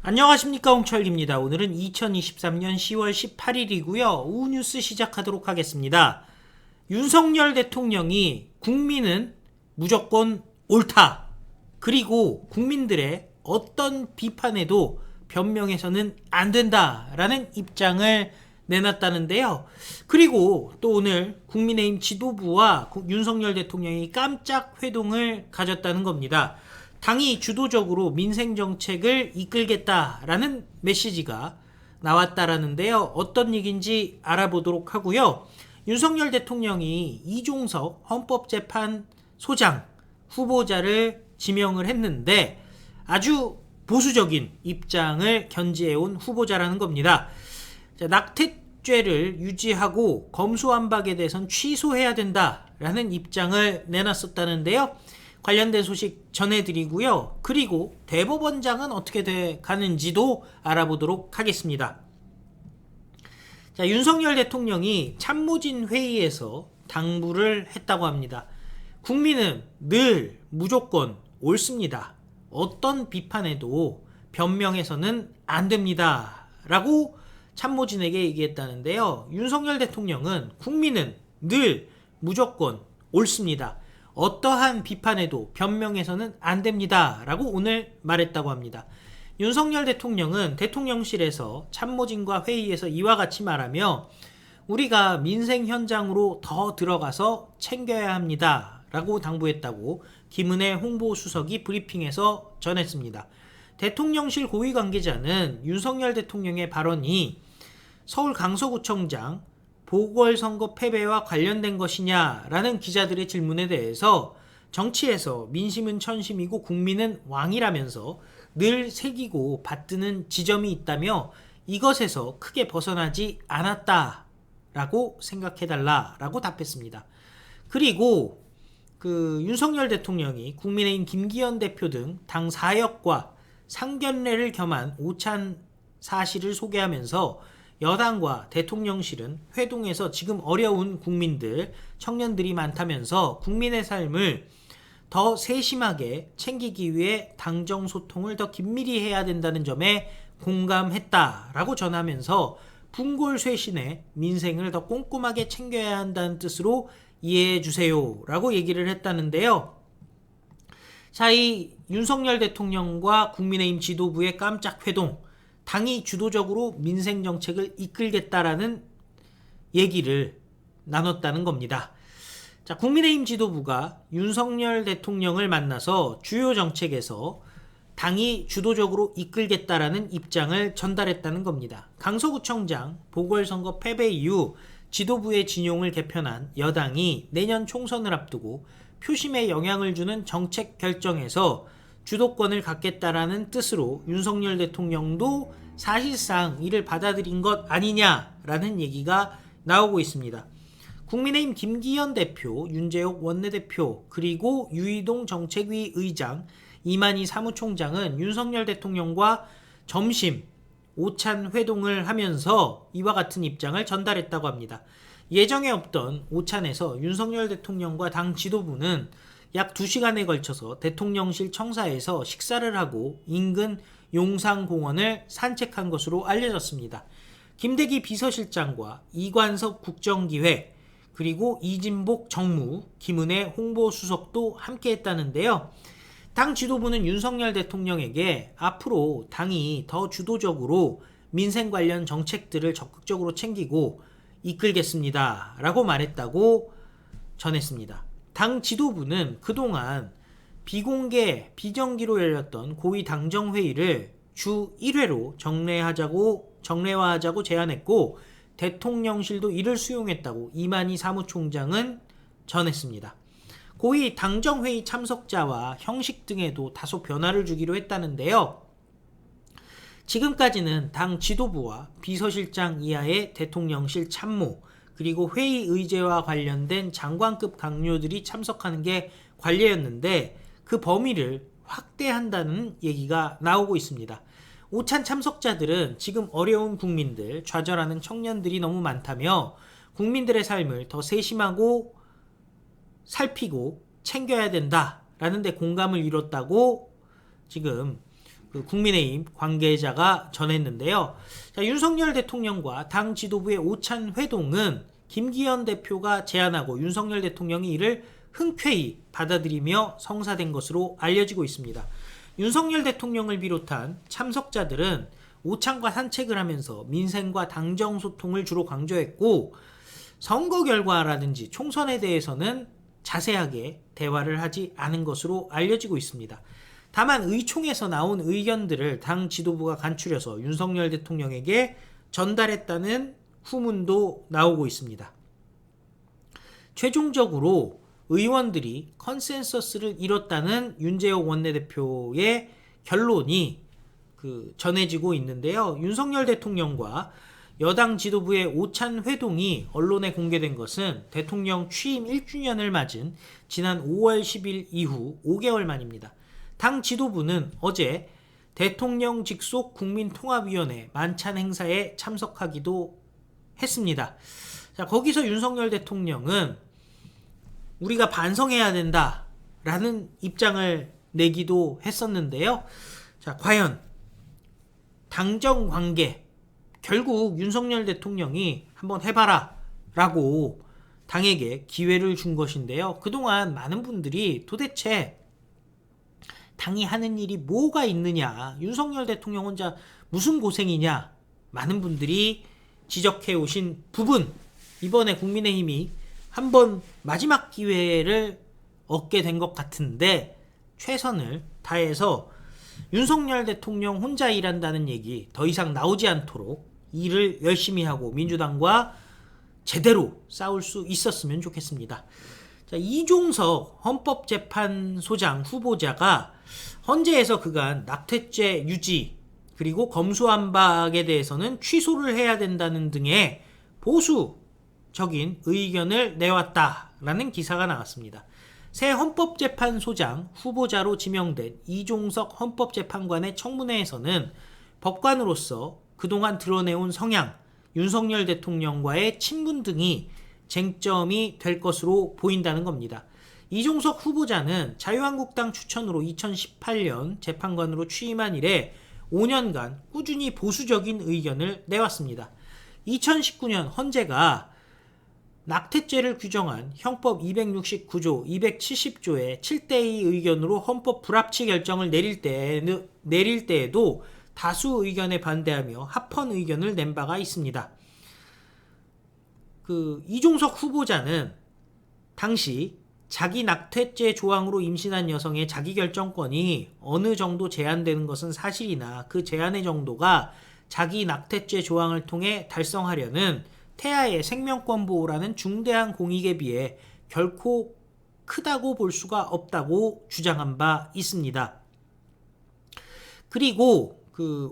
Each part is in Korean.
안녕하십니까, 홍철입니다. 오늘은 2023년 10월 18일이고요. 오후 뉴스 시작하도록 하겠습니다. 윤석열 대통령이 국민은 무조건 옳다. 그리고 국민들의 어떤 비판에도 변명해서는 안 된다라는 입장을 내놨다는데요. 그리고 또 오늘 국민의힘 지도부와 윤석열 대통령이 깜짝 회동을 가졌다는 겁니다. 당이 주도적으로 민생정책을 이끌겠다라는 메시지가 나왔다라는데요. 어떤 얘기인지 알아보도록 하고요. 윤석열 대통령이 이종석 헌법재판소장 후보자를 지명을 했는데 아주 보수적인 입장을 견지해온 후보자라는 겁니다. 낙태죄를 유지하고 검수완박에 대해선 취소해야 된다라는 입장을 내놨었다는데요. 관련된 소식 전해드리고요. 그리고 대법원장은 어떻게 돼 가는지도 알아보도록 하겠습니다. 윤석열 대통령이 참모진 회의에서 당부를 했다고 합니다. 국민은 늘 무조건 옳습니다. 어떤 비판에도 변명해서는 안 됩니다. 라고 참모진에게 얘기했다는데요. 윤석열 대통령은 국민은 늘 무조건 옳습니다. 어떠한 비판에도 변명해서는 안 됩니다. 라고 오늘 말했다고 합니다. 윤석열 대통령은 대통령실에서 참모진과 회의에서 이와 같이 말하며 우리가 민생 현장으로 더 들어가서 챙겨야 합니다. 라고 당부했다고 김은혜 홍보수석이 브리핑에서 전했습니다. 대통령실 고위 관계자는 윤석열 대통령의 발언이 서울 강서구청장 보궐선거 패배와 관련된 것이냐라는 기자들의 질문에 대해서 정치에서 민심은 천심이고 국민은 왕이라면서 늘 새기고 받드는 지점이 있다며 이것에서 크게 벗어나지 않았다라고 생각해달라라고 답했습니다. 그리고 윤석열 대통령이 국민의힘 김기현 대표 등 당 사역과 상견례를 겸한 오찬 사실을 소개하면서 여당과 대통령실은 회동에서 지금 어려운 국민들, 청년들이 많다면서 국민의 삶을 더 세심하게 챙기기 위해 당정 소통을 더 긴밀히 해야 된다는 점에 공감했다라고 전하면서 분골쇄신의 민생을 더 꼼꼼하게 챙겨야 한다는 뜻으로 이해해 주세요 라고 얘기를 했다는데요. 이 윤석열 대통령과 국민의힘 지도부의 깜짝 회동, 당이 주도적으로 민생정책을 이끌겠다라는 얘기를 나눴다는 겁니다. 국민의힘 지도부가 윤석열 대통령을 만나서 주요 정책에서 당이 주도적으로 이끌겠다라는 입장을 전달했다는 겁니다. 강서구청장 보궐선거 패배 이후 지도부의 진용을 개편한 여당이 내년 총선을 앞두고 표심에 영향을 주는 정책 결정에서 주도권을 갖겠다라는 뜻으로 윤석열 대통령도 사실상 이를 받아들인 것 아니냐라는 얘기가 나오고 있습니다. 국민의힘 김기현 대표, 윤재옥 원내대표, 그리고 유이동 정책위 의장, 이만희 사무총장은 윤석열 대통령과 점심 오찬 회동을 하면서 이와 같은 입장을 전달했다고 합니다. 예정에 없던 오찬에서 윤석열 대통령과 당 지도부는 약 2시간에 걸쳐서 대통령실 청사에서 식사를 하고 인근 용산공원을 산책한 것으로 알려졌습니다. 김대기 비서실장과 이관섭 국정기획, 그리고 이진복 정무, 김은혜 홍보수석도 함께했다는데요. 당 지도부는 윤석열 대통령에게 앞으로 당이 더 주도적으로 민생 관련 정책들을 적극적으로 챙기고 이끌겠습니다 라고 말했다고 전했습니다. 당 지도부는 그동안 비공개, 비정기로 열렸던 고위 당정회의를 주 1회로 정례화하자고 제안했고 대통령실도 이를 수용했다고 이만희 사무총장은 전했습니다. 고위 당정회의 참석자와 형식 등에도 다소 변화를 주기로 했다는데요. 지금까지는 당 지도부와 비서실장 이하의 대통령실 참모, 그리고 회의 의제와 관련된 장관급 강요들이 참석하는 게 관례였는데 그 범위를 확대한다는 얘기가 나오고 있습니다. 오찬 참석자들은 지금 어려운 국민들, 좌절하는 청년들이 너무 많다며 국민들의 삶을 더 세심하고 살피고 챙겨야 된다라는 데 공감을 이뤘다고 지금 그 국민의힘 관계자가 전했는데요. 자, 윤석열 대통령과 당 지도부의 오찬 회동은 김기현 대표가 제안하고 윤석열 대통령이 이를 흔쾌히 받아들이며 성사된 것으로 알려지고 있습니다. 윤석열 대통령을 비롯한 참석자들은 오찬과 산책을 하면서 민생과 당정 소통을 주로 강조했고, 선거 결과라든지 총선에 대해서는 자세하게 대화를 하지 않은 것으로 알려지고 있습니다. 다만 의총에서 나온 의견들을 당 지도부가 간추려서 윤석열 대통령에게 전달했다는 후문도 나오고 있습니다. 최종적으로 의원들이 컨센서스를 이뤘다는 윤재옥 원내대표의 결론이 전해지고 있는데요. 윤석열 대통령과 여당 지도부의 오찬 회동이 언론에 공개된 것은 대통령 취임 1주년을 맞은 지난 5월 10일 이후 5개월 만입니다. 당 지도부는 어제 대통령 직속 국민통합위원회 만찬 행사에 참석하기도 했습니다. 자, 거기서 윤석열 대통령은 우리가 반성해야 된다라는 입장을 내기도 했었는데요. 자, 과연 당정 관계, 결국 윤석열 대통령이 한번 해봐라 라고 당에게 기회를 준 것인데요. 그동안 많은 분들이 도대체 당이 하는 일이 뭐가 있느냐, 윤석열 대통령 혼자 무슨 고생이냐, 많은 분들이 지적해 오신 부분, 이번에 국민의힘이 한번 마지막 기회를 얻게 된 것 같은데 최선을 다해서 윤석열 대통령 혼자 일한다는 얘기 더 이상 나오지 않도록 일을 열심히 하고 민주당과 제대로 싸울 수 있었으면 좋겠습니다. 자, 이종석 헌법재판소장 후보자가 헌재에서 그간 낙태죄 유지 그리고 검수완박에 대해서는 취소를 해야 된다는 등의 보수적인 의견을 내왔다라는 기사가 나왔습니다. 새 헌법재판소장 후보자로 지명된 이종석 헌법재판관의 청문회에서는 법관으로서 그동안 드러내온 성향, 윤석열 대통령과의 친분 등이 쟁점이 될 것으로 보인다는 겁니다. 이종석 후보자는 자유한국당 추천으로 2018년 재판관으로 취임한 이래 5년간 꾸준히 보수적인 의견을 내왔습니다. 2019년 헌재가 낙태죄를 규정한 형법 269조, 270조의 7대2 의견으로 헌법 불합치 결정을 내릴 때에도 다수 의견에 반대하며 합헌 의견을 낸 바가 있습니다. 이종석 후보자는 당시 자기 낙태죄 조항으로 임신한 여성의 자기결정권이 어느 정도 제한되는 것은 사실이나 그 제한의 정도가 자기 낙태죄 조항을 통해 달성하려는 태아의 생명권 보호라는 중대한 공익에 비해 결코 크다고 볼 수가 없다고 주장한 바 있습니다. 그리고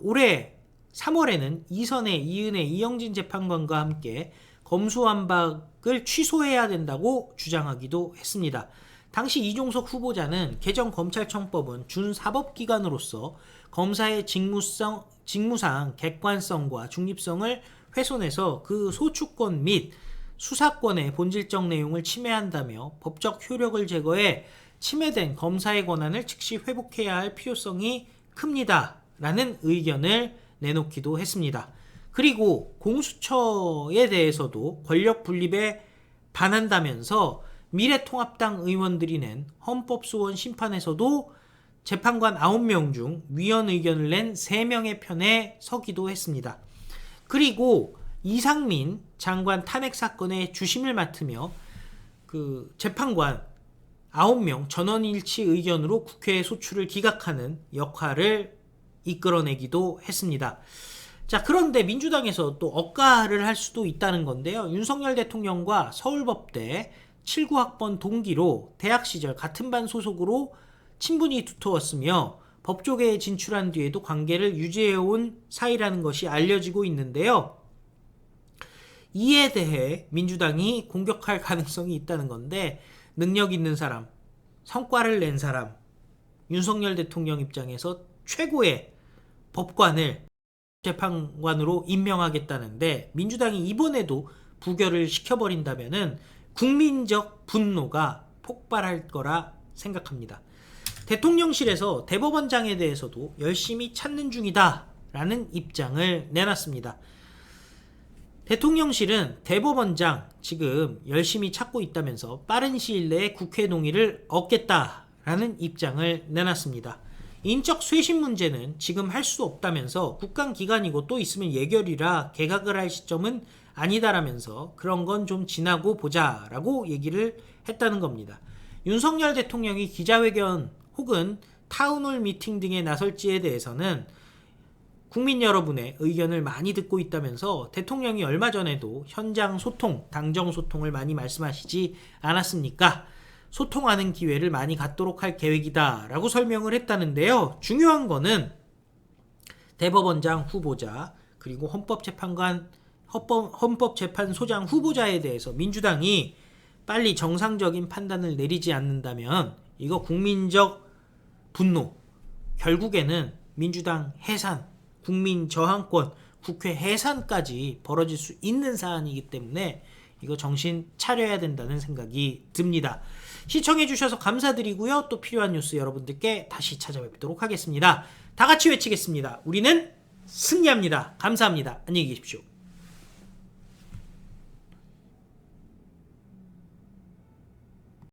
올해 3월에는 이선혜, 이은혜, 이영진 재판관과 함께 검수완박을 취소해야 된다고 주장하기도 했습니다. 당시 이종석 후보자는 개정 검찰청법은 준사법기관으로서 검사의 직무상 객관성과 중립성을 훼손해서 그 소추권 및 수사권의 본질적 내용을 침해한다며 법적 효력을 제거해 침해된 검사의 권한을 즉시 회복해야 할 필요성이 큽니다. 라는 의견을 내놓기도 했습니다. 그리고 공수처에 대해서도 권력 분립에 반한다면서 미래통합당 의원들이 낸 헌법소원 심판에서도 재판관 9명 중 위헌 의견을 낸 3명의 편에 서기도 했습니다. 그리고 이상민 장관 탄핵 사건의 주심을 맡으며 재판관 9명 전원일치 의견으로 국회 소추를 기각하는 역할을 이끌어내기도 했습니다. 자, 그런데 민주당에서 또 억가를 할 수도 있다는 건데요. 윤석열 대통령과 서울법대 79학번 동기로 대학 시절 같은 반 소속으로 친분이 두터웠으며 법조계에 진출한 뒤에도 관계를 유지해온 사이라는 것이 알려지고 있는데요. 이에 대해 민주당이 공격할 가능성이 있다는 건데, 능력 있는 사람, 성과를 낸 사람, 윤석열 대통령 입장에서 최고의 법관을 재판관으로 임명하겠다는데 민주당이 이번에도 부결을 시켜버린다면은 국민적 분노가 폭발할 거라 생각합니다. 대통령실에서 대법원장에 대해서도 열심히 찾는 중이다 라는 입장을 내놨습니다. 대통령실은 대법원장 지금 열심히 찾고 있다면서 빠른 시일 내에 국회 동의를 얻겠다라는 입장을 내놨습니다. 인적 쇄신 문제는 지금 할 수 없다면서 국감기간이고 또 있으면 예결이라 개각을 할 시점은 아니다라면서 그런 건 좀 지나고 보자라고 얘기를 했다는 겁니다. 윤석열 대통령이 기자회견 혹은 타운홀 미팅 등에 나설지에 대해서는 국민 여러분의 의견을 많이 듣고 있다면서 대통령이 얼마 전에도 현장 소통, 당정 소통을 많이 말씀하시지 않았습니까? 소통하는 기회를 많이 갖도록 할 계획이다 라고 설명을 했다는데요. 중요한 거는 대법원장 후보자 그리고 헌법재판소장 후보자에 대해서 민주당이 빨리 정상적인 판단을 내리지 않는다면 이거 국민적 분노, 결국에는 민주당 해산, 국민 저항권, 국회 해산까지 벌어질 수 있는 사안이기 때문에 이거 정신 차려야 된다는 생각이 듭니다. 시청해주셔서 감사드리고요. 또 필요한 뉴스 여러분들께 다시 찾아뵙도록 하겠습니다. 다 같이 외치겠습니다. 우리는 승리합니다. 감사합니다. 안녕히 계십시오.